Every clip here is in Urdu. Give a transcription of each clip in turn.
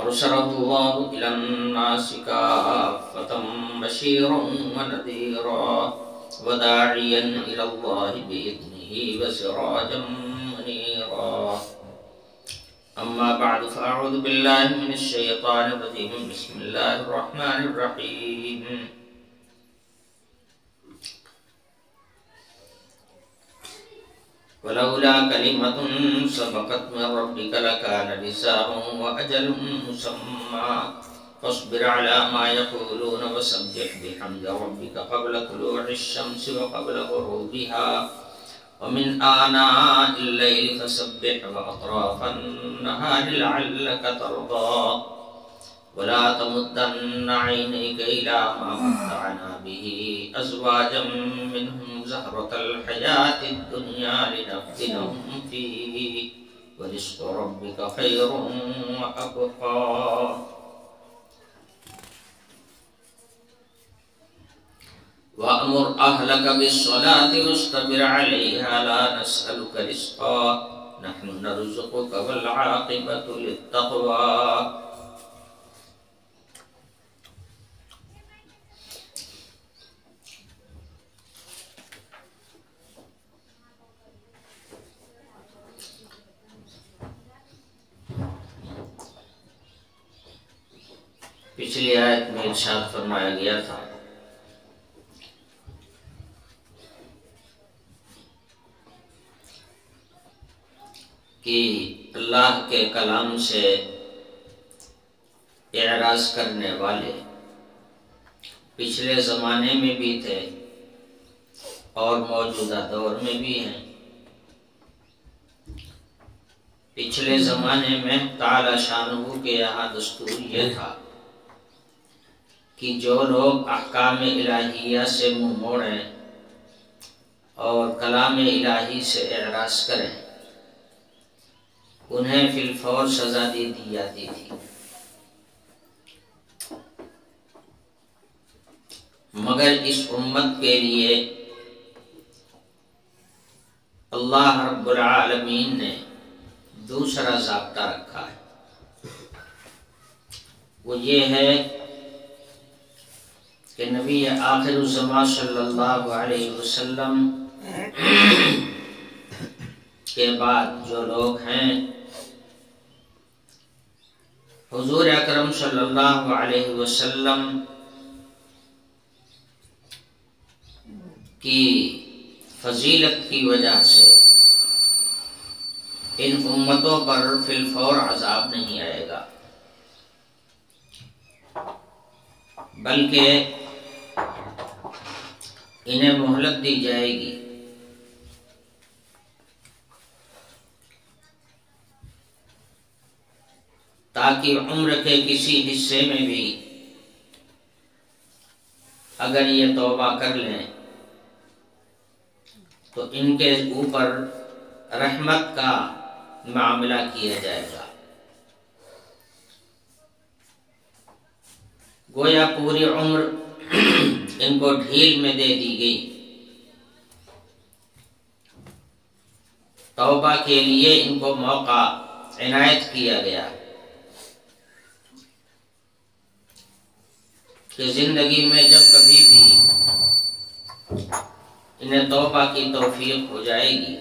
أرسله الله إلى الناس كافة بشيرا ونذيرا وداعيا إلى الله بإذنه وسراجا منيرا. أما بعد فأعوذ بالله من الشيطان الرجيم. بسم الله الرحمن الرحيم. ولولا كلمة سبقت من ربك لكان لزاما وأجل مسمى فاصبر على ما يقولون وسبح بحمد ربك قبل طلوع الشمس وقبل غروبها ومن آناء الليل فسبح وأطراف النهار لعلك ترضى ولا تمدن عينيك إلى ما متعنا به أزواجا منهم زهرة الحياة الدنيا لنفتنهم فيه ورزق ربك خير وأبقى. وأمر أهلك بالصلاة واصطبر عليها لا نسألك رزقا نحن نرزقك والعاقبة للتقوى. پچھلی آیت میں ارشاد فرمایا گیا تھا کہ اللہ کے کلام سے اعراض کرنے والے پچھلے زمانے میں بھی تھے اور موجودہ دور میں بھی ہیں. پچھلے زمانے میں تعالی شانہ کے یہاں دستور یہ تھا کہ جو لوگ احکام الہیہ سے منہ موڑیں اور کلام الہی سے اعراض کریں انہیں فی الفور سزا دی جاتی تھی. مگر اس امت کے لیے اللہ رب العالمین نے دوسرا ضابطہ رکھا ہے. وہ یہ ہے کہ نبی آخر الزمان صلی اللہ علیہ وسلم کے بعد جو لوگ ہیں حضور اکرم صلی اللہ علیہ وسلم کی فضیلت کی وجہ سے ان امتوں پر فی الفور عذاب نہیں آئے گا بلکہ انہیں مہلت دی جائے گی تاکہ عمر کے کسی حصے میں بھی اگر یہ توبہ کر لیں تو ان کے اوپر رحمت کا معاملہ کیا جائے گا. گویا پوری عمر ان کو ڈھیل میں دے دی گئی. توبہ کے لیے ان کو موقع عنایت کیا گیا کہ زندگی میں جب کبھی بھی انہیں توبہ کی توفیق ہو جائے گی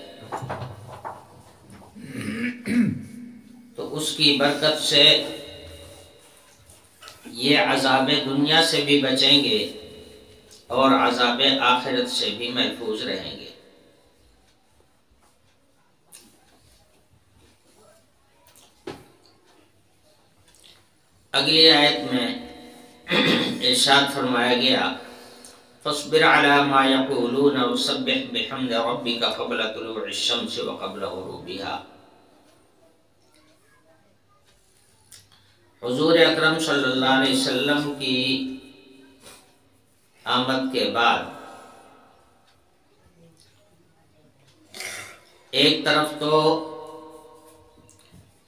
تو اس کی برکت سے یہ عذاب دنیا سے بھی بچیں گے اور عذاب آخرت سے بھی محفوظ رہیں گے. اگلی آیت میں ارشاد فرمایا گیا فاصبر على ما يقولون وسبح بحمد ربك قبل طلوع الشمس وقبل غروبها. حضور اکرم صلی اللہ علیہ وسلم کی آمد کے بعد ایک طرف تو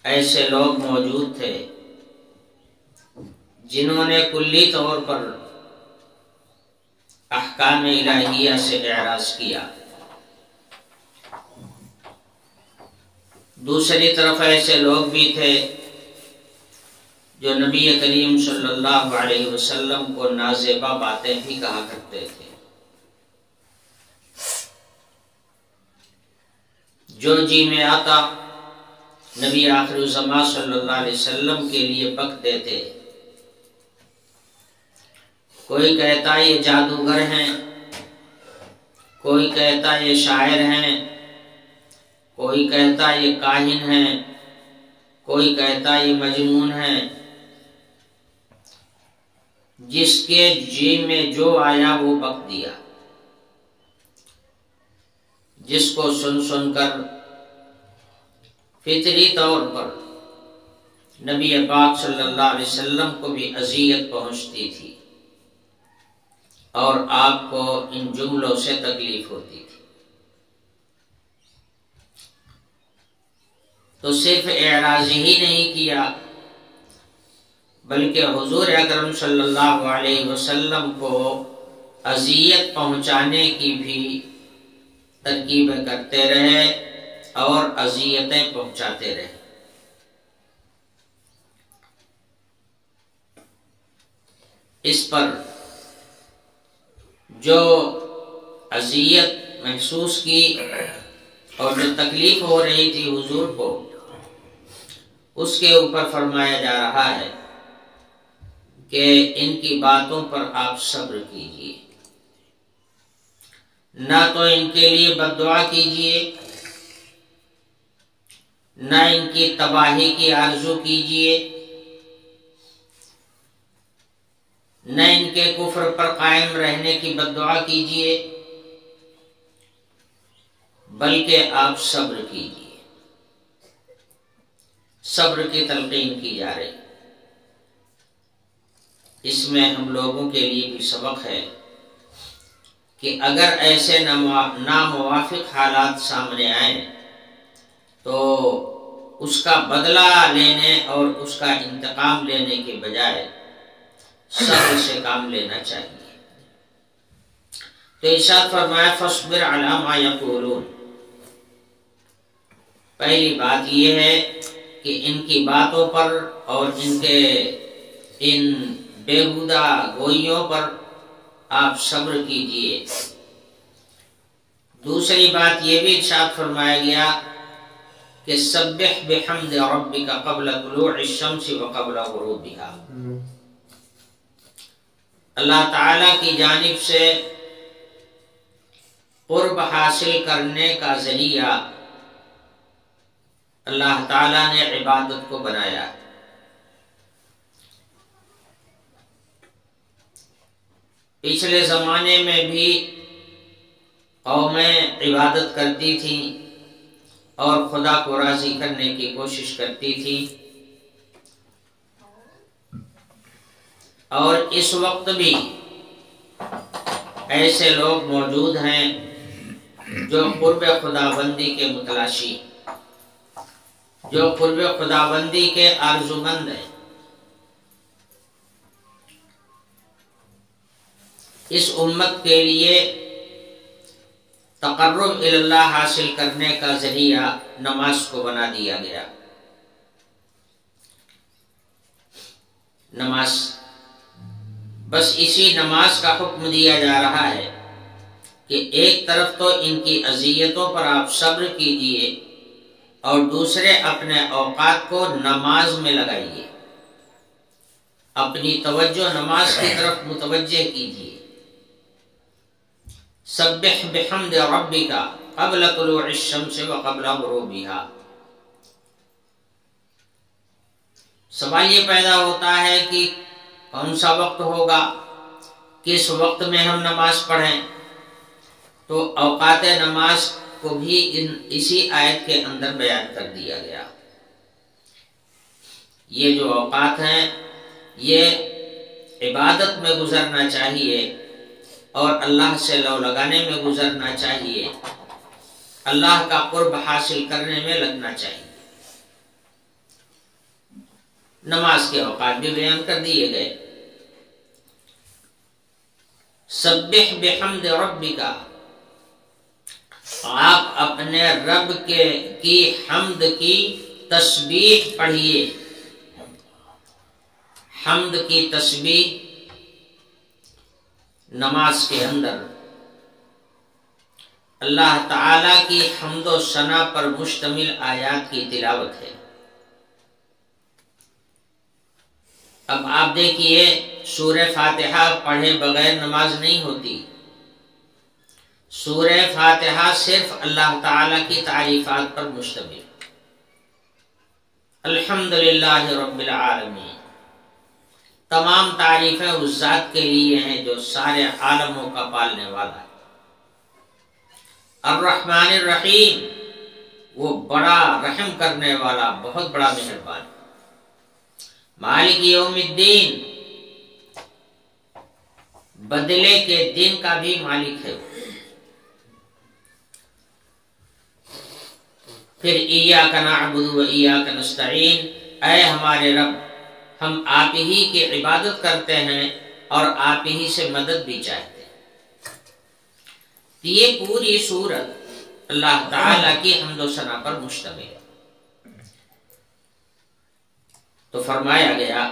ایسے لوگ موجود تھے جنہوں نے کلی طور پر احکام الہیہ سے اعراض کیا، دوسری طرف ایسے لوگ بھی تھے جو نبی کریم صلی اللہ علیہ وسلم کو نازیبا باتیں بھی کہا کرتے تھے، جو جی میں آتا نبی آخر الزمان صلی اللہ علیہ وسلم کے لیے بکتے تھے۔ کوئی کہتا یہ جادوگر ہیں، کوئی کہتا یہ شاعر ہیں، کوئی کہتا یہ کاہن ہیں، کوئی کہتا یہ مجنون ہیں۔ جس کے جی میں جو آیا وہ بک دیا، جس کو سن سن کر فطری طور پر نبی پاک صلی اللہ علیہ وسلم کو بھی اذیت پہنچتی تھی اور آپ کو ان جملوں سے تکلیف ہوتی تھی، تو صرف اعراض ہی نہیں کیا بلکہ حضور اکرم صلی اللہ علیہ وسلم کو اذیت پہنچانے کی بھی ترکیبیں کرتے رہے اور اذیتیں پہنچاتے رہے۔ اس پر جو اذیت محسوس کی اور جو تکلیف ہو رہی تھی حضور کو، اس کے اوپر فرمایا جا رہا ہے کہ ان کی باتوں پر آپ صبر کیجئے، نہ تو ان کے لیے بد دعا کیجئے، نہ ان کی تباہی کی آرزو کیجئے، نہ ان کے کفر پر قائم رہنے کی بد دعا کیجئے، بلکہ آپ صبر کیجئے۔ صبر کی تلقین کی جا رہی۔ اس میں ہم لوگوں کے لیے بھی سبق ہے کہ اگر ایسے ناموافق حالات سامنے آئیں تو اس کا بدلہ لینے اور اس کا انتقام لینے کے بجائے صبر سے کام لینا چاہیے۔ تو ارشاد فرمایا فاصبر علی ما یقولون۔ پہلی بات یہ ہے کہ ان کی باتوں پر اور ان کے ان بےہودہ گوئیوں پر آپ صبر کیجئے۔ دوسری بات یہ بھی ارشاد فرمایا گیا کہ سبح بحمد ربک قبل طلوع الشمس وقبل غروبها۔ اللہ تعالی کی جانب سے قرب حاصل کرنے کا ذریعہ اللہ تعالی نے عبادت کو بنایا۔ پچھلے زمانے میں بھی قومیں عبادت کرتی تھیں اور خدا کو راضی کرنے کی کوشش کرتی تھی، اور اس وقت بھی ایسے لوگ موجود ہیں جو قرب خداوندی کے متلاشی، جو قرب خداوندی کے آرزومند ہیں۔ اس امت کے لیے تقرب اللہ حاصل کرنے کا ذریعہ نماز کو بنا دیا گیا۔ نماز، بس اسی نماز کا حکم دیا جا رہا ہے کہ ایک طرف تو ان کی اذیتوں پر آپ صبر کیجئے اور دوسرے اپنے اوقات کو نماز میں لگائیے، اپنی توجہ نماز کی طرف متوجہ کیجئے۔ سبح بحمد ربک قبل طلوع الشمس وقبل غروبها۔ سوال یہ پیدا ہوتا ہے کہ کون سا وقت ہوگا، کس وقت میں ہم نماز پڑھیں؟ تو اوقات نماز کو بھی اسی آیت کے اندر بیان کر دیا گیا۔ یہ جو اوقات ہیں یہ عبادت میں گزرنا چاہیے اور اللہ سے لو لگانے میں گزرنا چاہیے، اللہ کا قرب حاصل کرنے میں لگنا چاہیے۔ نماز کے اوقات بھی بیان کر دیے گئے۔ سبح بحمد ربک، آپ اپنے رب کی حمد کی تسبیح پڑھیے۔ حمد کی تسبیح نماز کے اندر اللہ تعالی کی حمد و ثنا پر مشتمل آیات کی تلاوت ہے۔ اب آپ دیکھیے سورہ فاتحہ پڑھے بغیر نماز نہیں ہوتی۔ سورہ فاتحہ صرف اللہ تعالی کی تعریفات پر مشتمل۔ الحمدللہ رب العالمین، تمام تعریفیں اس ذات کے لیے ہیں جو سارے عالموں کا پالنے والا ہے۔ الرحمن الرحیم، وہ بڑا رحم کرنے والا، بہت بڑا مہربان۔ مالک یوم الدین، بدلے کے دن کا بھی مالک ہے وہ۔ پھر ایاک نعبد و ایاک نستعین، اے ہمارے رب ہم آپ ہی کی عبادت کرتے ہیں اور آپ ہی سے مدد بھی چاہتے ہیں۔ یہ پوری سورت اللہ تعالی کی حمد و ثنا پر مشتمل ہے۔ تو فرمایا گیا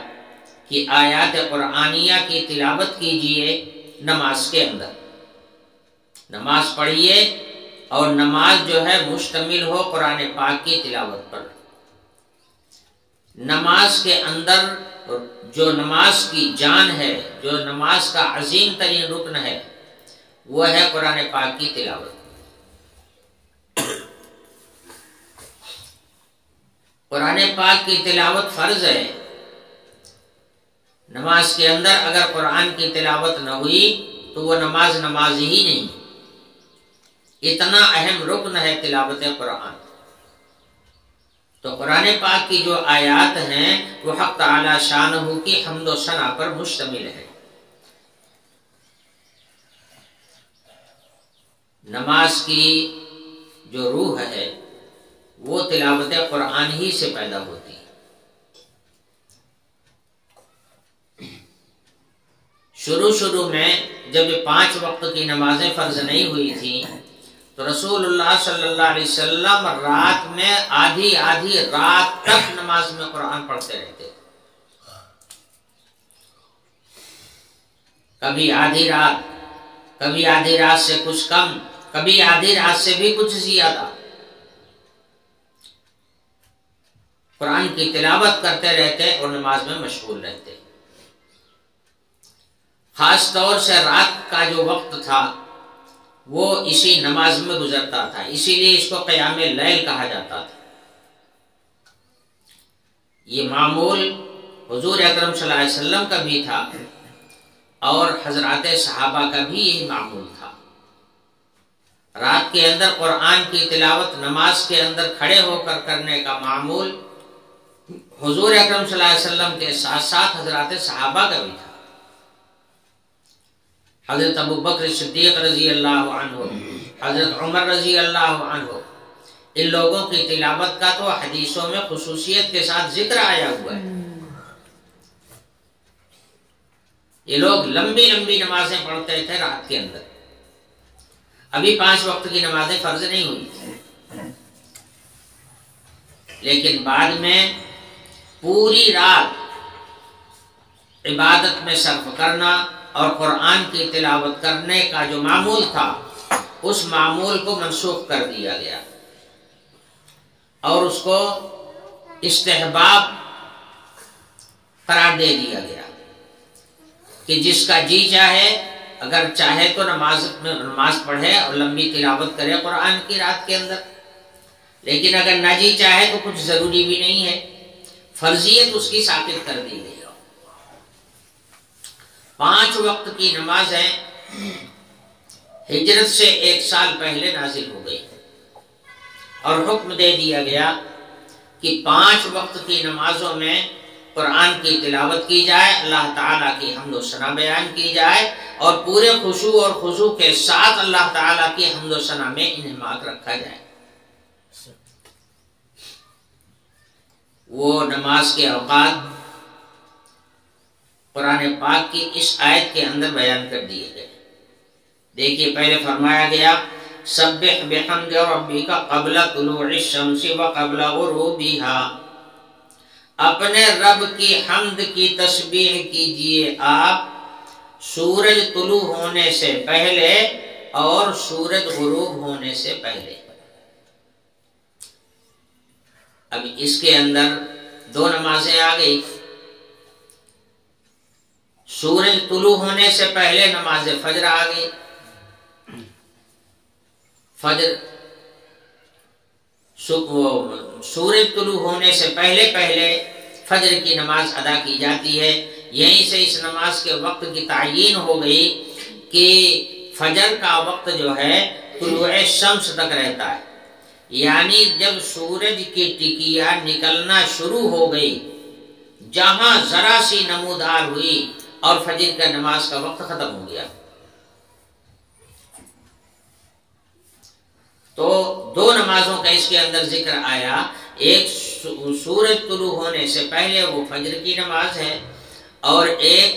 کہ آیات قرآنیہ کی تلاوت کیجئے نماز کے اندر، نماز پڑھیے اور نماز جو ہے مشتمل ہو قرآن پاک کی تلاوت پر۔ نماز کے اندر جو نماز کی جان ہے، جو نماز کا عظیم ترین رکن ہے، وہ ہے قرآن پاک کی تلاوت۔ قرآن پاک کی تلاوت فرض ہے۔ نماز کے اندر اگر قرآن کی تلاوت نہ ہوئی تو وہ نماز ہی نہیں۔ اتنا اہم رکن ہے تلاوت قرآن۔ تو قرآن پاک کی جو آیات ہیں وہ حق تعالی شانہ کی حمد و ثنا پر مشتمل ہے۔ نماز کی جو روح ہے وہ تلاوت قرآن ہی سے پیدا ہوتی ہے۔ شروع میں جب 5 وقت کی نمازیں فرض نہیں ہوئی تھیں تو رسول اللہ صلی اللہ علیہ وسلم رات میں آدھی رات تک نماز میں قرآن پڑھتے رہتے، کبھی آدھی رات سے کچھ کم، کبھی آدھی رات سے بھی کچھ زیادہ قرآن کی تلاوت کرتے رہتے اور نماز میں مشغول رہتے۔ خاص طور سے رات کا جو وقت تھا وہ اسی نماز میں گزرتا تھا، اسی لیے اس کو قیام اللیل کہا جاتا تھا۔ یہ معمول حضور اکرم صلی اللہ علیہ وسلم کا بھی تھا اور حضرات صحابہ کا بھی یہی معمول تھا۔ رات کے اندر قرآن کی تلاوت نماز کے اندر کھڑے ہو کر کرنے کا معمول حضور اکرم صلی اللہ علیہ وسلم کے ساتھ ساتھ حضرات صحابہ کا بھی تھا۔ حضرت ابو بکر صدیق رضی اللہ عنہ، حضرت عمر رضی اللہ عنہ، ان لوگوں کی تلاوت کا تو حدیثوں میں خصوصیت کے ساتھ ذکر آیا ہوا ہے۔ یہ لوگ لمبی نمازیں پڑھتے تھے رات کے اندر۔ ابھی 5 وقت کی نمازیں فرض نہیں ہوئی تھی، لیکن بعد میں پوری رات عبادت میں صرف کرنا اور قرآن کی تلاوت کرنے کا جو معمول تھا اس معمول کو منسوخ کر دیا گیا اور اس کو استحباب قرار دے دیا گیا کہ جس کا جی چاہے، اگر چاہے تو نماز پڑھے اور لمبی تلاوت کرے قرآن کی رات کے اندر، لیکن اگر نہ جی چاہے تو کچھ ضروری بھی نہیں ہے، فرضیت اس کی ساقط کر دی گئی۔ 5 وقت کی نمازیں ہجرت سے 1 سال پہلے نازل ہو گئی اور حکم دے دیا گیا کہ 5 وقت کی نمازوں میں قرآن کی تلاوت کی جائے، اللہ تعالیٰ کی حمد و ثنا بیان کی جائے اور پورے خشوع اور خضوع کے ساتھ اللہ تعالیٰ کی حمد و ثنا میں انہماک رکھا جائے۔ وہ نماز کے اوقات قرآن پاک کی اس آیت کے اندر بیان کر دیے گئے۔ دیکھیے پہلے فرمایا گیا سبح بحمد ربک قبل طلوع الشمس وقبل غروبها، اپنے رب کی حمد کی تسبیح کیجئے آپ سورج طلوع ہونے سے پہلے اور سورج غروب ہونے سے پہلے۔ اب اس کے اندر دو نمازیں آ گئی۔ سورج طلوع ہونے سے پہلے نماز فجر آ گئی۔ سورج طلوع ہونے سے پہلے فجر کی نماز ادا کی جاتی ہے۔ یہیں سے اس نماز کے وقت کی تعیین ہو گئی کہ فجر کا وقت جو ہے طلوع شمس تک رہتا ہے، یعنی جب سورج کی ٹکیا نکلنا شروع ہو گئی، جہاں ذرا سی نمودار ہوئی اور فجر کا نماز کا وقت ختم ہو گیا۔ تو دو نمازوں کا اس کے اندر ذکر آیا، ایک سورج طلوع ہونے سے پہلے وہ فجر کی نماز ہے، اور ایک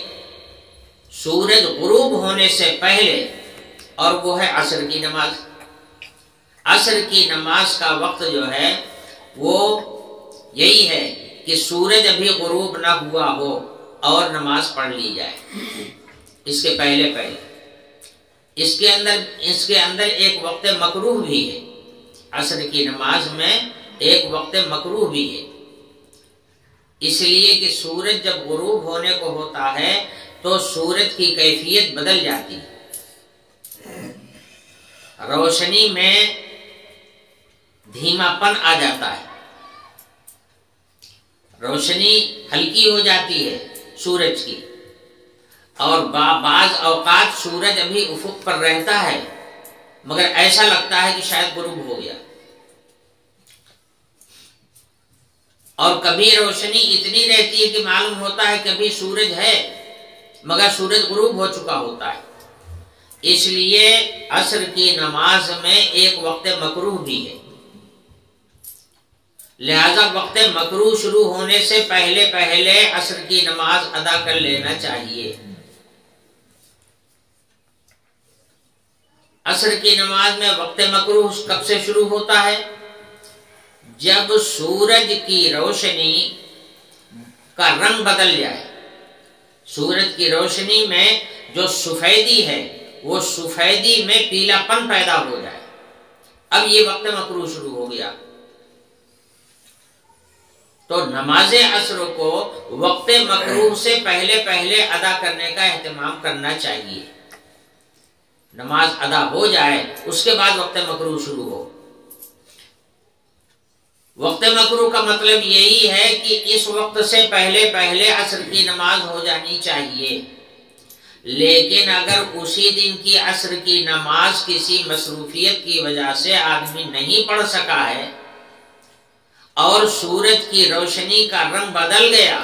سورج غروب ہونے سے پہلے اور وہ ہے عصر کی نماز۔ عصر کی نماز کا وقت جو ہے وہ یہی ہے کہ سورج ابھی غروب نہ ہوا ہو اور نماز پڑھ لی جائے اس کے پہلے۔ اس کے اندر ایک وقت مکروہ بھی ہے، عصر کی نماز میں ایک وقت مکروہ بھی ہے، اس لیے کہ سورج جب غروب ہونے کو ہوتا ہے تو سورج کی کیفیت بدل جاتی ہے، روشنی میں دھیما پن آ جاتا ہے، روشنی ہلکی ہو جاتی ہے سورج کی، اور بعض اوقات سورج ابھی افق پر رہتا ہے مگر ایسا لگتا ہے کہ شاید غروب ہو گیا، اور کبھی روشنی اتنی رہتی ہے کہ معلوم ہوتا ہے کہ ابھی سورج ہے مگر سورج غروب ہو چکا ہوتا ہے۔ اس لیے عصر کی نماز میں ایک وقت مکروہ بھی ہے، لہذا وقت مکروہ شروع ہونے سے پہلے عصر کی نماز ادا کر لینا چاہیے۔ عصر کی نماز میں وقت مکروہ کب سے شروع ہوتا ہے؟ جب سورج کی روشنی کا رنگ بدل جائے، سورج کی روشنی میں جو سفیدی ہے وہ سفیدی میں پیلا پن پیدا ہو جائے، اب یہ وقت مکروہ شروع ہو گیا۔ تو نماز عصر کو وقت مکروہ سے پہلے ادا کرنے کا اہتمام کرنا چاہیے، نماز ادا ہو جائے اس کے بعد وقت مکروہ شروع ہو۔ وقت مکروہ کا مطلب یہی ہے کہ اس وقت سے پہلے عصر کی نماز ہو جانی چاہیے، لیکن اگر اسی دن کی عصر کی نماز کسی مصروفیت کی وجہ سے آدمی نہیں پڑھ سکا ہے اور سورج کی روشنی کا رنگ بدل گیا،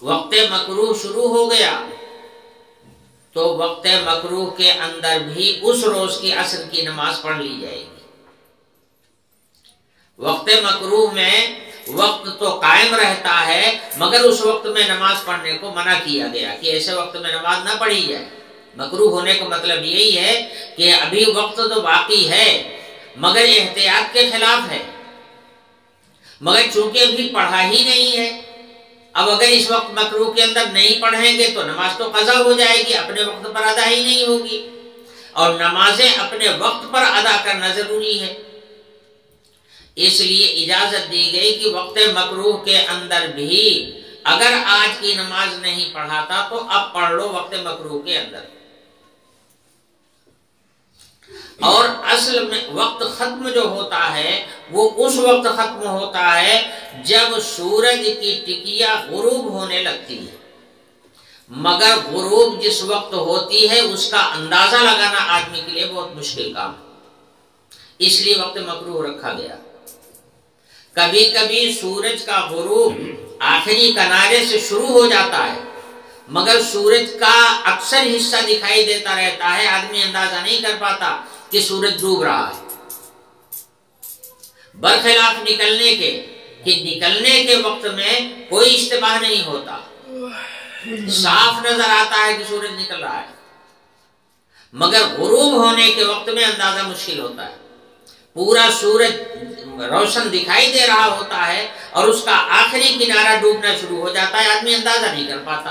وقت مکروہ شروع ہو گیا، تو وقت مکروہ کے اندر بھی اس روز کی عصر کی نماز پڑھ لی جائے گی۔ وقت مکروہ میں وقت تو قائم رہتا ہے مگر اس وقت میں نماز پڑھنے کو منع کیا گیا کہ ایسے وقت میں نماز نہ پڑھی جائے۔ مکروہ ہونے کا مطلب یہی ہے کہ ابھی وقت تو باقی ہے مگر احتیاط کے خلاف ہے، مگر چونکہ ابھی پڑھا ہی نہیں ہے، اب اگر اس وقت مکروہ کے اندر نہیں پڑھیں گے تو نماز تو قضا ہو جائے گی، اپنے وقت پر ادا ہی نہیں ہوگی، اور نمازیں اپنے وقت پر ادا کرنا ضروری ہے۔ اس لیے اجازت دی گئی کہ وقت مکروہ کے اندر بھی اگر آج کی نماز نہیں پڑھا تھا تو اب پڑھ لو وقت مکروہ کے اندر۔ اور اصل میں وقت ختم جو ہوتا ہے وہ اس وقت ختم ہوتا ہے جب سورج کی ٹکیا غروب ہونے لگتی ہے، مگر غروب جس وقت ہوتی ہے اس کا اندازہ لگانا آدمی کے لیے بہت مشکل کام ہے، اس لیے وقت مکروہ رکھا گیا۔ کبھی کبھی سورج کا غروب آخری کنارے سے شروع ہو جاتا ہے مگر سورج کا اکثر حصہ دکھائی دیتا رہتا ہے، آدمی اندازہ نہیں کر پاتا کہ سورج ڈوب رہا ہے، برخلاف نکلنے کے کہ نکلنے کے وقت میں کوئی اشتباہ نہیں ہوتا، صاف نظر آتا ہے کہ سورج نکل رہا ہے، مگر غروب ہونے کے وقت میں اندازہ مشکل ہوتا ہے۔ پورا سورج روشن دکھائی دے رہا ہوتا ہے اور اس کا آخری کنارہ ڈوبنا شروع ہو جاتا ہے، آدمی اندازہ نہیں کر پاتا۔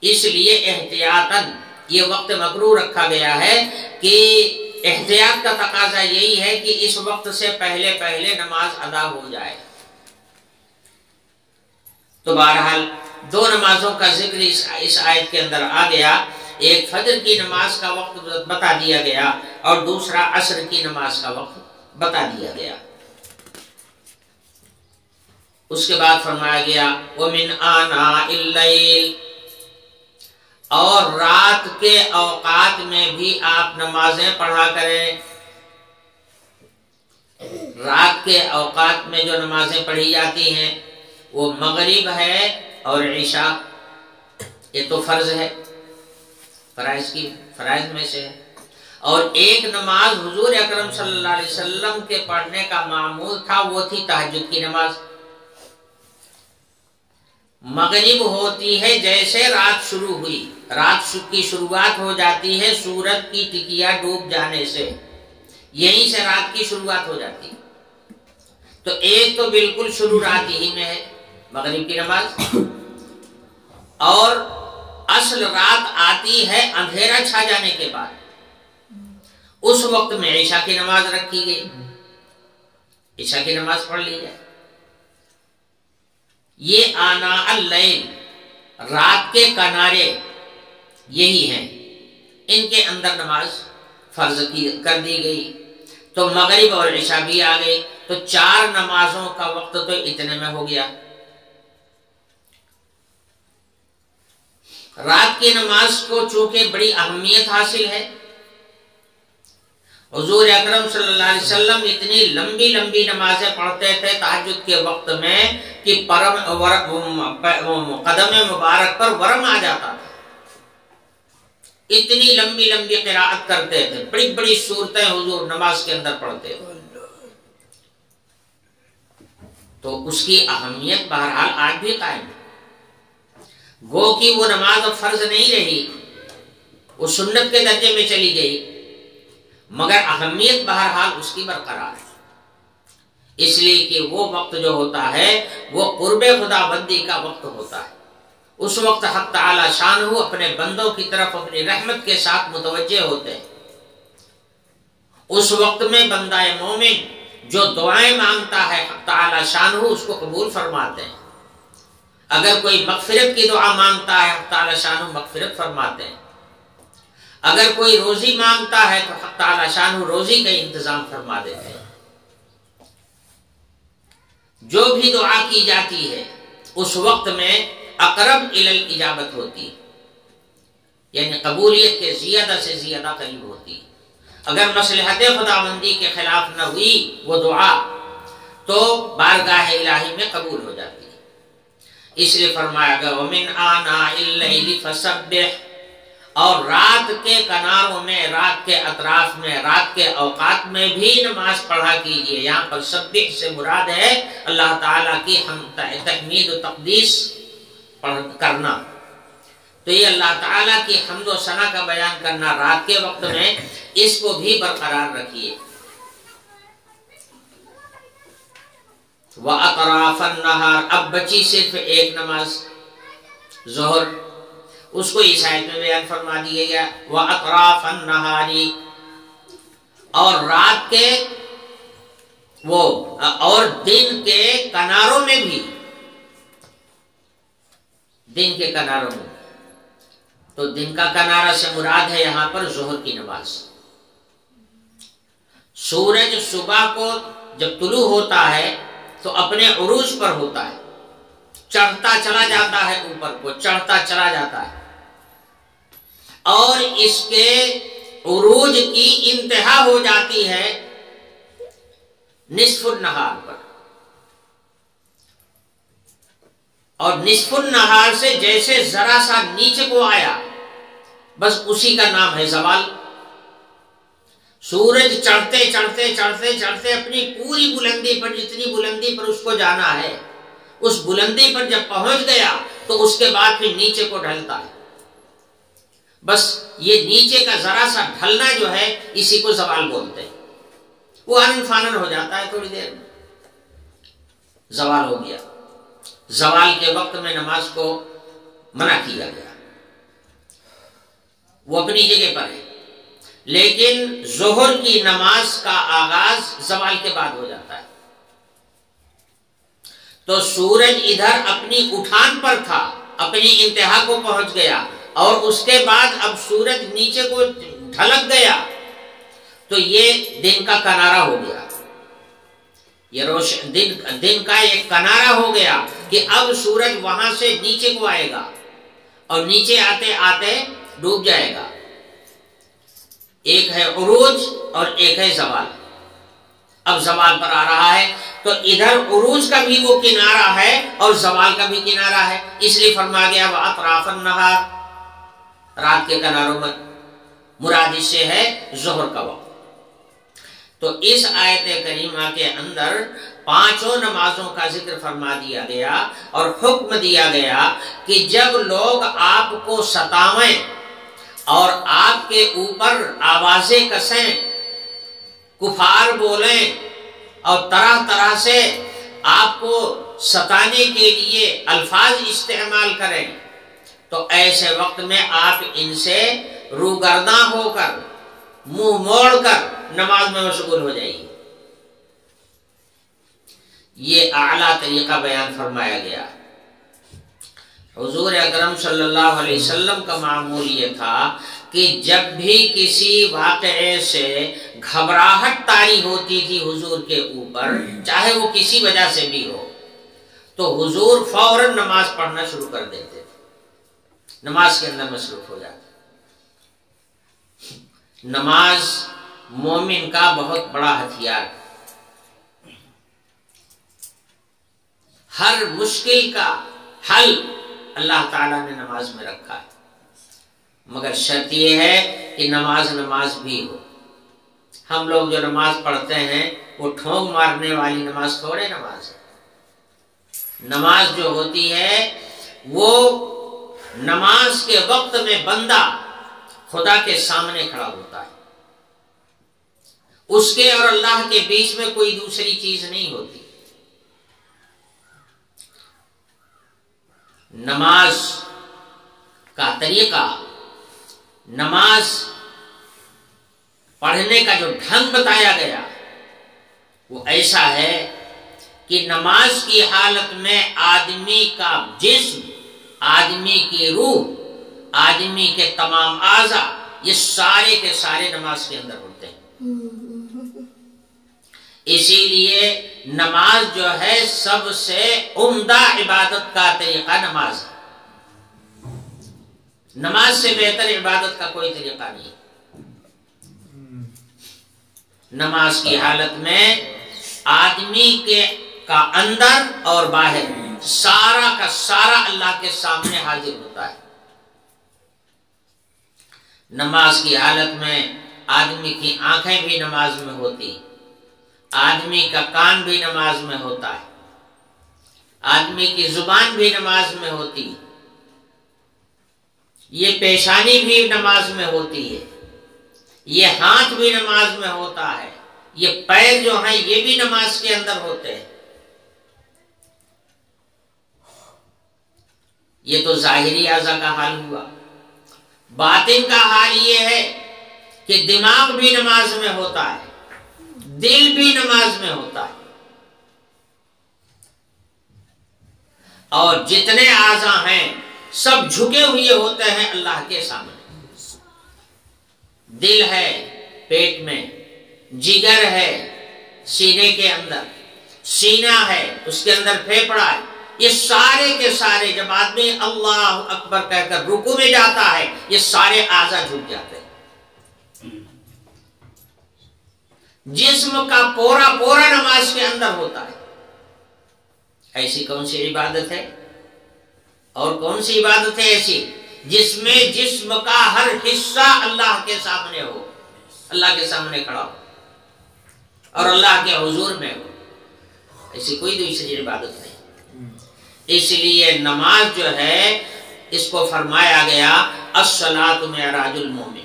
اس لیے احتیاطاً یہ وقت مقرر رکھا گیا ہے کہ احتیاط کا تقاضا یہی ہے کہ اس وقت سے پہلے پہلے نماز ادا ہو جائے۔ تو بہرحال دو نمازوں کا ذکر اس آیت کے اندر آ گیا، ایک فجر کی نماز کا وقت بتا دیا گیا اور دوسرا عصر کی نماز کا وقت بتا دیا گیا۔ اس کے بعد فرمایا گیا وَمِنْ آنَاءِ اللَّيْلِ، اور رات کے اوقات میں بھی آپ نمازیں پڑھا کریں۔ رات کے اوقات میں جو نمازیں پڑھی جاتی ہیں وہ مغرب ہے اور عشاء، یہ تو فرض ہے، فرائض میں سے ہے۔ اور ایک نماز حضور اکرم صلی اللہ علیہ وسلم کے پڑھنے کا معمول تھا، وہ تھی تہجد کی نماز۔ مغرب ہوتی ہے جیسے رات شروع ہوئی، رات کی شروعات ہو جاتی ہے سورج کی ٹکیا ڈوب جانے سے، یہیں سے رات کی شروعات ہو جاتی ہے۔ تو ایک تو بالکل شروع رات ہی میں ہے مغرب کی نماز، اور اصل رات آتی ہے اندھیرا چھا جانے کے بعد، اس وقت میں عشاء کی نماز رکھی گئی، عشاء کی نماز پڑھ لی جائے۔ یہ آناء اللیل، رات کے کنارے یہی ہیں، ان کے اندر نماز فرض کر دی گئی۔ تو مغرب اور عشاء بھی آ گئی، تو 4 نمازوں کا وقت تو اتنے میں ہو گیا۔ رات کی نماز کو چونکہ بڑی اہمیت حاصل ہے، حضور اکرم صلی اللہ علیہ وسلم اتنی لمبی لمبی نمازیں پڑھتے تھے تہجد کے وقت میں کہ قدم مبارک پر ورم آ جاتا تھا، اتنی لمبی لمبی قراءت کرتے تھے، بڑی بڑی سورتیں حضور نماز کے اندر پڑھتے تھے۔ تو اس کی اہمیت بہرحال آج بھی قائم ہے، گو کہ وہ نماز اب فرض نہیں رہی، وہ سنت کے درجے میں چلی گئی، مگر اہمیت بہرحال اس کی برقرار ہے، اس لیے کہ وہ وقت جو ہوتا ہے وہ قرب خدا بندی کا وقت ہوتا ہے۔ اس وقت حق تعالی شانہ اپنے بندوں کی طرف اپنی رحمت کے ساتھ متوجہ ہوتے ہیں۔ اس وقت میں بندہ مومن جو دعائیں مانگتا ہے حق تعالی شانہ اس کو قبول فرماتے ہیں۔ اگر کوئی مغفرت کی دعا مانگتا ہے حق تعالی شانہ مغفرت فرماتے ہیں۔ اگر کوئی روزی مانگتا ہے تو حق تعالی شانہ روزی کا انتظام فرما دیتے ہیں۔ جو بھی دعا کی جاتی ہے اس وقت میں اقرب الی الاجابت ہوتی، یعنی قبولیت کے زیادہ سے زیادہ قریب ہوتی۔ اگر مصلحت خداوندی کے خلاف نہ ہوئی وہ دعا تو بارگاہ الہی میں قبول ہو جاتی ہے۔ اس لیے فرمایا گیا وَمِنْ آنَاءِ اللَّيْلِ فَسَبِّحْ، اور رات کے کناروں میں، رات کے اطراف میں، رات کے اوقات میں بھی نماز پڑھا کیجئے۔ یہاں پر سبح سے مراد ہے اللہ تعالیٰ کی تحمید و تقدیس کرنا، تو یہ اللہ تعالیٰ کی حمد و ثنا کا بیان کرنا رات کے وقت میں، اس کو بھی برقرار رکھیے۔ وَأَطْرَافَ النَّهَارِ، اب بچی صرف ایک نماز ظہر، اس کو اس آیت میں بیان فرما دیا گیا وَأَطْرَافَ النَّهَارِ، اور رات کے وہ اور دن کے کناروں میں بھی، دن کے کناروں میں، تو دن کا کنارہ سے مراد ہے یہاں پر ظہر کی نماز۔ سورج صبح کو جب طلوع ہوتا ہے تو اپنے عروج پر ہوتا ہے، چڑھتا چلا جاتا ہے، اوپر کو چڑھتا چلا جاتا ہے، اور اس کے عروج کی انتہا ہو جاتی ہے نصف النہار پر، اور نصف النہار سے جیسے ذرا سا نیچے کو آیا بس اسی کا نام ہے زوال۔ سورج چڑھتے چڑھتے چڑھتے چڑھتے اپنی پوری بلندی پر، جتنی بلندی پر اس کو جانا ہے، اس بلندی پر جب پہنچ گیا تو اس کے بعد پھر نیچے کو ڈھلتا ہے، بس یہ نیچے کا ذرا سا ڈھلنا جو ہے اسی کو زوال بولتے ہیں۔ وہ آنن فانن ہو جاتا ہے تھوڑی دیر میں. زوال ہو گیا، زوال کے وقت میں نماز کو منع کیا گیا، وہ اپنی جگہ پر ہے. لیکن ظہر کی نماز کا آغاز زوال کے بعد ہو جاتا ہے. تو سورج ادھر اپنی اٹھان پر تھا، اپنی انتہا کو پہنچ گیا، اور اس کے بعد اب سورج نیچے کو ڈھلک گیا، تو یہ دن کا کنارہ ہو گیا. یہ دن کا ایک کنارہ ہو گیا کہ اب سورج وہاں سے نیچے کو آئے گا اور نیچے آتے آتے ڈوب جائے گا. ایک ہے عروج اور ایک ہے زوال. اب زوال پر آ رہا ہے، تو ادھر عروج کا بھی وہ کنارہ ہے اور زوال کا بھی کنارہ ہے. اس لیے فرما گیا وَأَطْرَافَ النَّهَارِ، رات کے کناروں میں. مراد اس سے ہے ظہر کا وقت. تو اس آیت کریمہ کے اندر پانچوں نمازوں کا ذکر فرما دیا گیا اور حکم دیا گیا کہ جب لوگ آپ کو ستائیں اور آپ کے اوپر آوازیں کسیں، کفار بولیں اور طرح طرح سے آپ کو ستانے کے لیے الفاظ استعمال کریں، تو ایسے وقت میں آپ ان سے روگرداں ہو کر، منہ موڑ کر نماز میں مشغول ہو جائیے. یہ اعلیٰ طریقہ بیان فرمایا گیا. حضور اکرم صلی اللہ علیہ وسلم کا معمول یہ تھا کہ جب بھی کسی واقعے سے گھبراہٹ طاری ہوتی تھی حضور کے اوپر، چاہے وہ کسی وجہ سے بھی ہو، تو حضور فوراً نماز پڑھنا شروع کر دیتے تھے، نماز کے اندر مصروف ہو جاتے. نماز مومن کا بہت بڑا ہتھیار ہے. ہر مشکل کا حل اللہ تعالیٰ نے نماز میں رکھا ہے، مگر شرط یہ ہے کہ نماز بھی ہو. ہم لوگ جو نماز پڑھتے ہیں وہ ٹھونگ مارنے والی نماز تھوڑے نماز ہے. نماز جو ہوتی ہے وہ نماز کے وقت میں بندہ خدا کے سامنے کھڑا ہوتا ہے، اس کے اور اللہ کے بیچ میں کوئی دوسری چیز نہیں ہوتی. نماز کا طریقہ، نماز پڑھنے کا جو ڈھنگ بتایا گیا وہ ایسا ہے کہ نماز کی حالت میں آدمی کا جسم، آدمی کی روح، آدمی کے تمام اعضاء، یہ سارے کے سارے نماز کے اندر ہوتے ہیں. اسی لیے نماز جو ہے سب سے عمدہ عبادت کا طریقہ نماز ہے. نماز سے بہتر عبادت کا کوئی طریقہ نہیں. نماز کی حالت میں آدمی کا اندر اور باہر سارا کا سارا اللہ کے سامنے حاضر ہوتا ہے. نماز کی حالت میں آدمی کی آنکھیں بھی نماز میں ہوتی، آدمی کا کان بھی نماز میں ہوتا ہے، آدمی کی زبان بھی نماز میں ہوتی، یہ پیشانی بھی نماز میں ہوتی ہے، یہ ہاتھ بھی نماز میں ہوتا ہے، یہ پیر جو ہیں یہ بھی نماز کے اندر ہوتے ہیں. یہ تو ظاہری اعضاء کا حال ہوا. باطن کا حال یہ ہے کہ دماغ بھی نماز میں ہوتا ہے، دل بھی نماز میں ہوتا ہے، اور جتنے اعضاء ہیں سب جھکے ہوئے ہوتے ہیں اللہ کے سامنے. دل ہے پیٹ میں، جگر ہے سینے کے اندر، سینہ ہے اس کے اندر پھیپڑا ہے. یہ سارے کے سارے جب آدمی اللہ اکبر کہہ کر رکوع میں جاتا ہے یہ سارے اعضاء جھک جاتے ہیں. جسم کا پورا پورا نماز کے اندر ہوتا ہے. ایسی کون سی عبادت ہے اور کون سی عبادت ہے ایسی جس میں جسم کا ہر حصہ اللہ کے سامنے ہو، اللہ کے سامنے کھڑا ہو اور اللہ کے حضور میں ہو؟ ایسی کوئی دوسری عبادت نہیں. اس لیے نماز جو ہے اس کو فرمایا گیا الصلاۃ معراج المومن.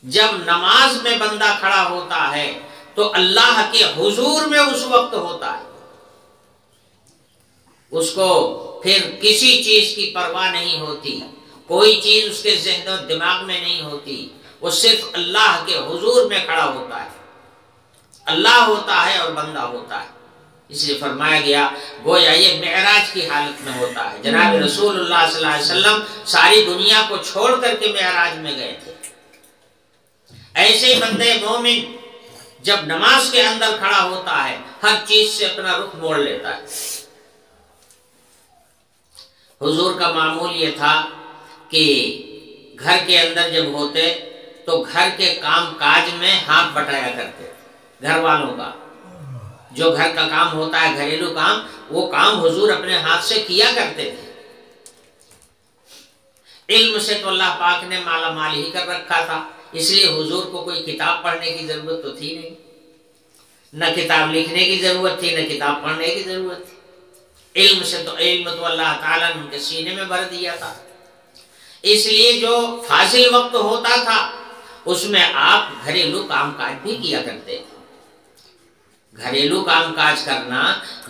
جب نماز میں بندہ کھڑا ہوتا ہے تو اللہ کے حضور میں اس وقت ہوتا ہے، اس کو پھر کسی چیز کی پرواہ نہیں ہوتی، کوئی چیز اس کے ذہن و دماغ میں نہیں ہوتی، وہ صرف اللہ کے حضور میں کھڑا ہوتا ہے، اللہ ہوتا ہے اور بندہ ہوتا ہے۔ اس لیے فرمایا گیا گویا یہ معراج کی حالت میں ہوتا ہے۔ جناب رسول اللہ صلی اللہ علیہ وسلم ساری دنیا کو چھوڑ کر کے معراج میں گئے تھے۔ ایسے ہی بندے مومن جب نماز کے اندر کھڑا ہوتا ہے ہر چیز سے اپنا رخ موڑ لیتا ہے۔ حضور کا معمول یہ تھا کہ گھر کے اندر جب ہوتے تو گھر کے کام کاج میں ہاتھ بٹایا کرتے، گھر والوں کا جو گھر کا کام ہوتا ہے گھریلو کام، وہ کام حضور اپنے ہاتھ سے کیا کرتے تھے۔ علم سے تو اللہ پاک نے مالا مال ہی کر رکھا تھا، اس لیے حضور کو کوئی کتاب پڑھنے کی ضرورت تو تھی نہیں، نہ کتاب لکھنے کی ضرورت تھی نہ کتاب پڑھنے کی ضرورت تھی۔ علم تو اللہ تعالیٰ نے ان کے سینے میں بھر دیا تھا، اس لیے جو فاضل وقت ہوتا تھا اس میں آپ گھریلو کام کاج بھی کیا کرتے تھے۔ گھریلو کام کاج کرنا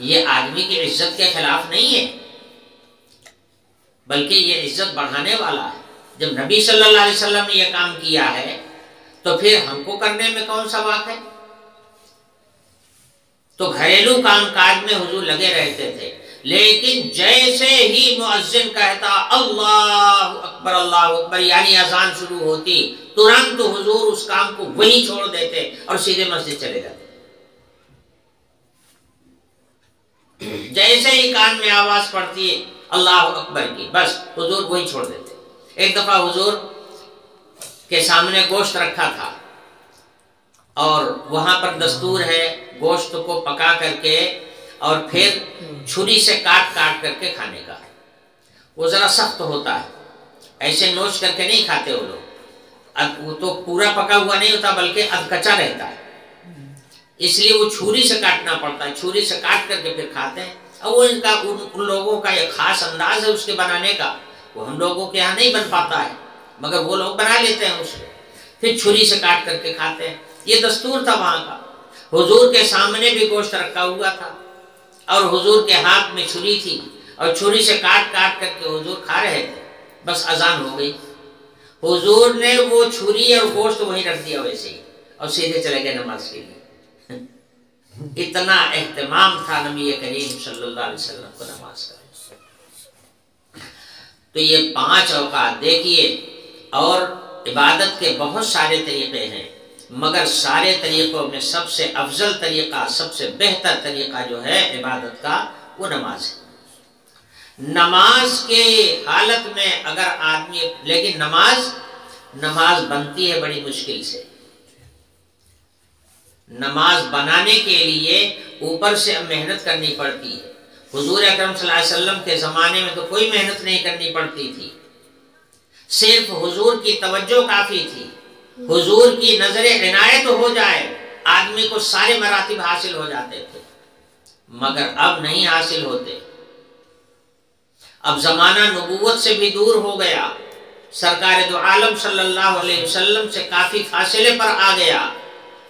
یہ آدمی کی عزت کے خلاف نہیں ہے، بلکہ یہ عزت بڑھانے والا ہے۔ جب نبی صلی اللہ علیہ وسلم نے یہ کام کیا ہے تو پھر ہم کو کرنے میں کون سا بات ہے؟ تو گھریلو کام کاج میں حضور لگے رہتے تھے، لیکن جیسے ہی مؤذن کہتا اللہ اکبر یعنی اذان شروع ہوتی، ترنت حضور اس کام کو وہیں چھوڑ دیتے اور سیدھے مسجد چلے جاتے۔ جیسے ہی کان میں آواز پڑتی ہے اللہ اکبر کی، بس حضور وہیں چھوڑ دیتے۔ ایک دفعہ حضور کے سامنے گوشت رکھا تھا اور وہاں پر دستور ہے گوشت کو پکا کر کے اور پھر چھری سے کاٹ کاٹ کر کے کھانے کا۔ وہ ذرا سخت ہوتا ہے، ایسے نوچ کر کے نہیں کھاتے وہ لوگ، وہ تو پورا پکا ہوا نہیں ہوتا بلکہ ادکچا رہتا ہے، اس لیے وہ چھری سے کاٹنا پڑتا ہے، چھری سے کاٹ کر کے پھر کھاتے ہیں۔ اور وہ ان لوگوں کا ایک خاص انداز ہے اس کے بنانے کا، وہ ہم لوگوں کے یہاں نہیں بن پاتا ہے مگر وہ لوگ بنا لیتے ہیں اس کو، پھر چھری سے کاٹ کر کے کھاتے ہیں۔ یہ دستور تھا وہاں کا۔ حضور کے سامنے بھی گوشت رکھا ہوا تھا اور حضور کے ہاتھ میں چھری تھی اور چھری سے کاٹ کاٹ کر کے حضور کھا رہے تھے۔ بس اذان ہو گئی، حضور نے وہ چھری اور گوشت وہیں رکھ دیا ویسے ہی اور سیدھے چلے گئے نماز کے لیے۔ اتنا اہتمام تھا نبی کریم صلی اللہ علیہ وسلم کو نماز کا۔ تو یہ 5 اوقات دیکھیے، اور عبادت کے بہت سارے طریقے ہیں مگر سارے طریقوں میں سب سے افضل طریقہ، سب سے بہتر طریقہ جو ہے عبادت کا وہ نماز ہے۔ نماز کے حالت میں اگر آدمی، لیکن نماز بنتی ہے بڑی مشکل سے۔ نماز بنانے کے لیے اوپر سے محنت کرنی پڑتی ہے۔ حضور اکرم صلی اللہ علیہ وسلم کے زمانے میں تو کوئی محنت نہیں کرنی پڑتی تھی، صرف حضور کی توجہ کافی تھی، حضور کی نظر عنایت ہو جائے آدمی کو سارے مراتب حاصل ہو جاتے تھے، مگر اب نہیں حاصل ہوتے۔ اب زمانہ نبوت سے بھی دور ہو گیا، سرکار دو عالم صلی اللہ علیہ وسلم سے کافی فاصلے پر آ گیا،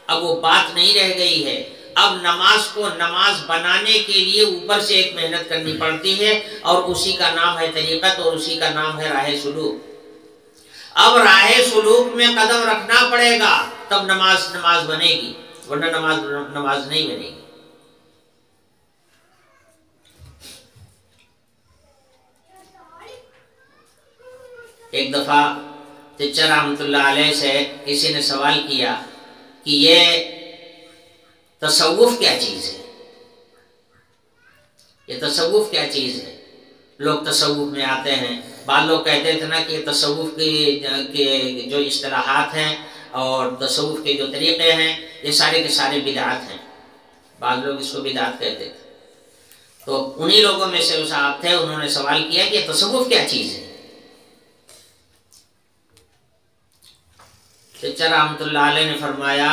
اب وہ بات نہیں رہ گئی ہے۔ اب نماز کو نماز بنانے کے لیے اوپر سے ایک محنت کرنی پڑتی ہے اور اسی کا نام ہے طریقت اور اسی کا نام ہے راہ سلوک۔ اب راہ سلوک میں قدم رکھنا پڑے گا تب نماز بنے گی، ورنہ نماز نہیں بنے گی۔ ایک دفعہ چچا رحمت اللہ علیہ سے کسی نے سوال کیا کہ یہ تصوف کیا چیز ہے، یہ تصوف کیا چیز ہے؟ لوگ تصوف میں آتے ہیں، بعض لوگ کہتے تھے نا کہ یہ تصوف کی جو اصطلاحات ہیں اور تصوف کے جو طریقے ہیں یہ سارے کے سارے بدعات ہیں، بعض لوگ اس کو بدعات کہتے تھے۔ تو انہی لوگوں میں سے وہ صاحب تھے، انہوں نے سوال کیا کہ یہ تصوف کیا چیز ہے؟ چچا رحمت اللہ علیہ نے فرمایا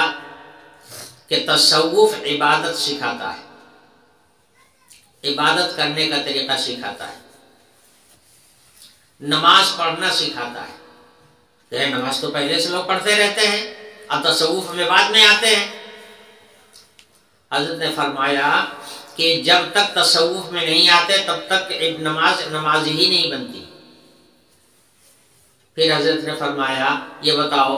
کہ تصوف عبادت سکھاتا ہے، عبادت کرنے کا طریقہ سکھاتا ہے، نماز پڑھنا سکھاتا ہے۔ نماز تو پہلے سے لوگ پڑھتے رہتے ہیں، اب تصوف میں بعد میں آتے ہیں، حضرت نے فرمایا کہ جب تک تصوف میں نہیں آتے تب تک نماز ہی نہیں بنتی۔ پھر حضرت نے فرمایا یہ بتاؤ،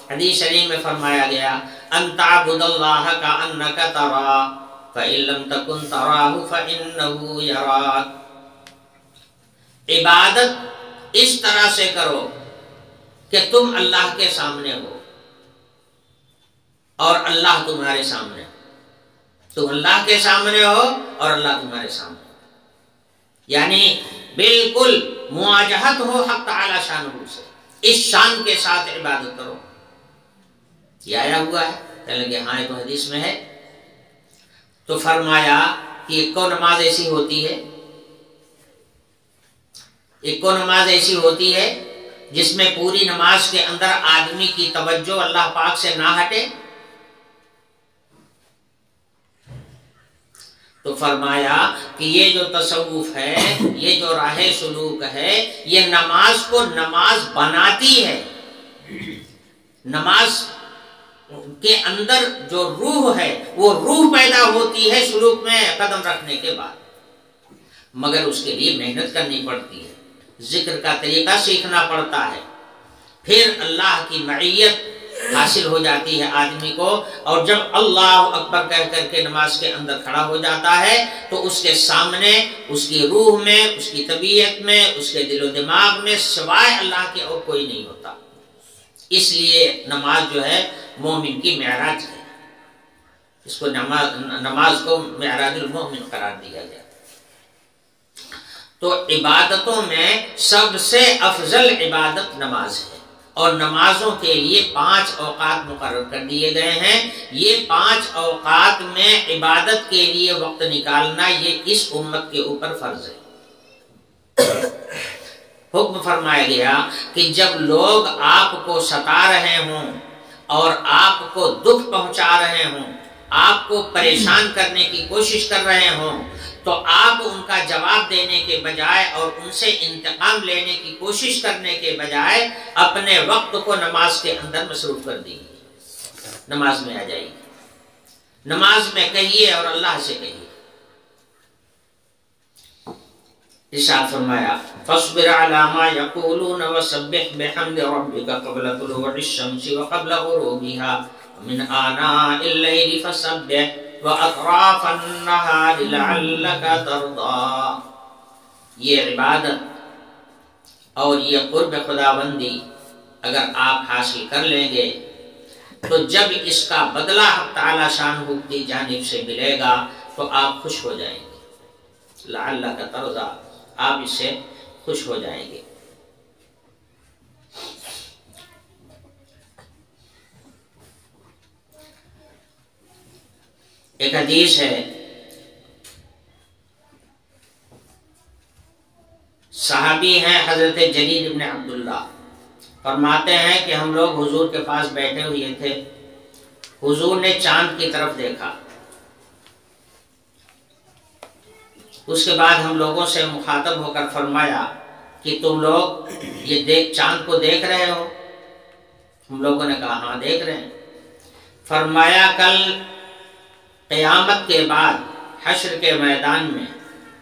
حدیث شریف میں فرمایا گیا ان تعبد اللہ کأنک تراہ فإن لم تکن تراہ فإنہ یراک، عبادت اس طرح سے کرو کہ تم اللہ کے سامنے ہو اور اللہ تمہارے سامنے ہو، تم اللہ کے سامنے ہو اور اللہ تمہارے سامنے ہو، یعنی بالکل مواجہت ہو حق تعالی شانہ سے، اس شان کے ساتھ عبادت کرو۔ یہ آیا ہوا ہے؟ کہنے لگے ہاں یہ تو حدیث میں ہے۔ تو فرمایا کہ ایک کو نماز ایسی ہوتی ہے، ایک کو نماز ایسی ہوتی ہے جس میں پوری نماز کے اندر آدمی کی توجہ اللہ پاک سے نہ ہٹے، تو فرمایا کہ یہ جو تصوف ہے، یہ جو راہ سلوک ہے، یہ نماز کو نماز بناتی ہے۔ نماز کے اندر جو روح ہے وہ روح پیدا ہوتی ہے سلوک میں قدم رکھنے کے بعد، مگر اس کے لیے محنت کرنی پڑتی ہے، ذکر کا طریقہ سیکھنا پڑتا ہے، پھر اللہ کی معیت حاصل ہو جاتی ہے آدمی کو، اور جب اللہ اکبر کہہ کر کے نماز کے اندر کھڑا ہو جاتا ہے تو اس کے سامنے اس کی روح میں، اس کی طبیعت میں، اس کے دل و دماغ میں سوائے اللہ کے اور کوئی نہیں ہوتا۔ اس لیے نماز جو ہے مومن کی معراج ہے، اس کو نماز کو معراج المومن قرار دیا گیا۔ تو عبادتوں میں سب سے افضل عبادت نماز ہے، اور نمازوں کے لیے 5 اوقات مقرر کر دیے گئے ہیں۔ یہ 5 اوقات میں عبادت کے لیے وقت نکالنا یہ اس امت کے اوپر فرض ہے۔ حکم فرمایا گیا کہ جب لوگ آپ کو ستا رہے ہوں اور آپ کو دکھ پہنچا رہے ہوں، آپ کو پریشان کرنے کی کوشش کر رہے ہوں، تو آپ ان کا جواب دینے کے بجائے اور ان سے انتقام لینے کی کوشش کرنے کے بجائے اپنے وقت کو نماز کے اندر مصروف کر دیجیے، نماز میں آ جائیے، نماز میں کہیے اور اللہ سے کہیے۔ ارشاد فرمایا فاصبر علی ما یقولون وسبح بحمد ربک قبل طلوع الشمس وقبل غروبها من آناء اللیل فسبح وَأَطْرَافَ النَّهَارِ لَعَلَّكَ تَرْضَى۔ یہ عبادت اور یہ قرب خداوندی اگر آپ حاصل کر لیں گے تو جب اس کا بدلہ حق تعالی شانہ کی جانب سے ملے گا تو آپ خوش ہو جائیں گے، لَعَلَّكَ تَرْضَى، آپ اس سے خوش ہو جائیں گے۔ ایک حدیث ہے، صحابی ہیں حضرت جریر ابن عبداللہ، فرماتے ہیں کہ ہم لوگ حضور کے پاس بیٹھے ہوئے تھے، حضور نے چاند کی طرف دیکھا، اس کے بعد ہم لوگوں سے مخاطب ہو کر فرمایا کہ تم لوگ یہ چاند کو دیکھ رہے ہو؟ ہم لوگوں نے کہا ہاں دیکھ رہے ہیں۔ فرمایا کل قیامت کے بعد حشر کے میدان میں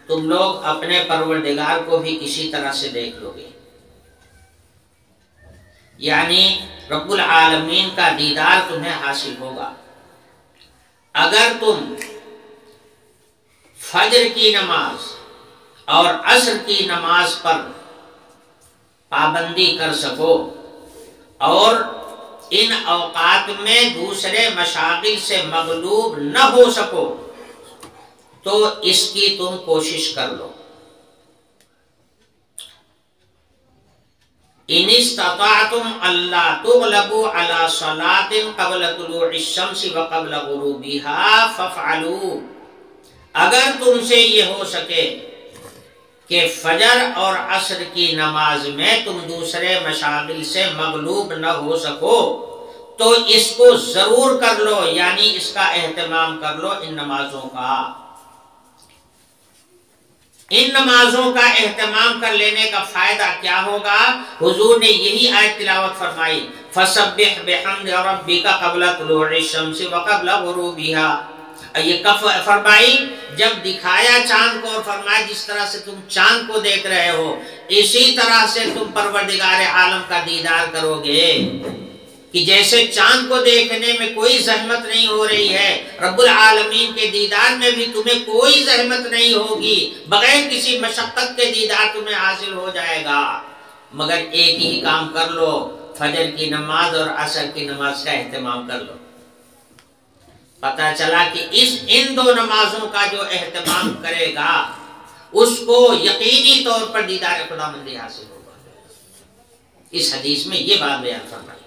تم لوگ اپنے پروردگار کو بھی اسی طرح سے دیکھ لو گے، یعنی رب العالمین کا دیدار تمہیں حاصل ہوگا۔ اگر تم فجر کی نماز اور عصر کی نماز پر پابندی کر سکو اور ان اوقات میں دوسرے مشاغل سے مغلوب نہ ہو سکو تو اس کی تم کوشش کر لو۔ ان استطعتم الا تغلبوا على صلاة قبل طلوع الشمس وقبل غروبها فافعلوا، اگر تم سے یہ ہو سکے کہ فجر اور عصر کی نماز میں تم دوسرے مشاغل سے مغلوب نہ ہو سکو تو اس کو ضرور کر لو، یعنی اس کا اہتمام کر لو، ان نمازوں کا۔ ان نمازوں کا اہتمام کر لینے کا فائدہ کیا ہوگا؟ حضور نے یہی آیت تلاوت فرمائی فَسَبِّحْ بِحَمْدِ رَبِّكَ قَبْلَ طُلُوعِ الشَّمْسِ وَقَبْلَ غُرُوبِهَا، یہ کف فرمائی جب دکھایا چاند کو اور فرمایا جس طرح سے تم چاند کو دیکھ رہے ہو اسی طرح سے تم پروردگار عالم کا دیدار کرو گے، کہ جیسے چاند کو دیکھنے میں کوئی زحمت نہیں ہو رہی ہے، رب العالمین کے دیدار میں بھی تمہیں کوئی زحمت نہیں ہوگی، بغیر کسی مشقت کے دیدار تمہیں حاصل ہو جائے گا، مگر ایک ہی کام کر لو، فجر کی نماز اور عصر کی نماز کا اہتمام کر لو۔ پتہ چلا کہ ان دو نمازوں کا جو اہتمام کرے گا اس کو یقینی طور پر دیدار خداوندی حاصل ہوگا۔ اس حدیث میں یہ بات بیان فرمائی۔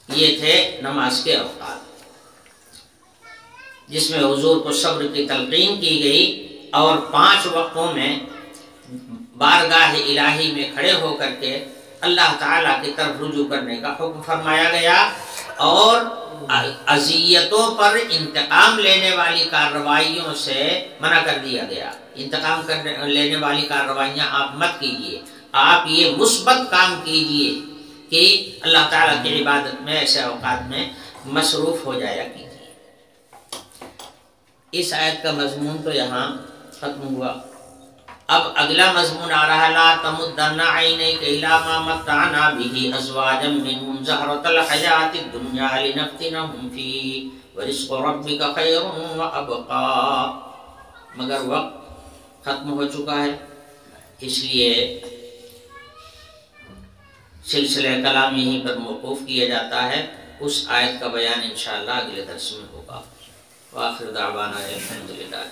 یہ تھے نماز کے اوقات جس میں حضور کو صبر کی تلقین کی گئی اور 5 وقتوں میں بارگاہ الہی میں کھڑے ہو کر کے اللہ تعالیٰ کی طرف رجوع کرنے کا حکم فرمایا گیا، اور اذیتوں پر انتقام لینے والی کارروائیوں سے منع کر دیا گیا۔ انتقام لینے والی کارروائیاں آپ مت کیجئے، آپ یہ مثبت کام کیجئے کہ اللہ تعالیٰ کی عبادت میں ایسے اوقات میں مصروف ہو جایا کیجئے۔ اس آیت کا مضمون تو یہاں ختم ہوا۔ اب اگلا مضمون آ رہا، لا تمدن عینیک الی ما متعنا به ازواجا منهم زہرۃ الحیاۃ الدنیا لنفتنهم فیہ ورزق ربک خیر وابقی۔ مگر وقت ختم ہو چکا ہے، اس لیے سلسلہ کلام یہیں پر موقوف کیا جاتا ہے۔ اس آیت کا بیان انشاءاللہ اگلے درس میں ہوگا۔ وآخر دعوانا الحمدللہ۔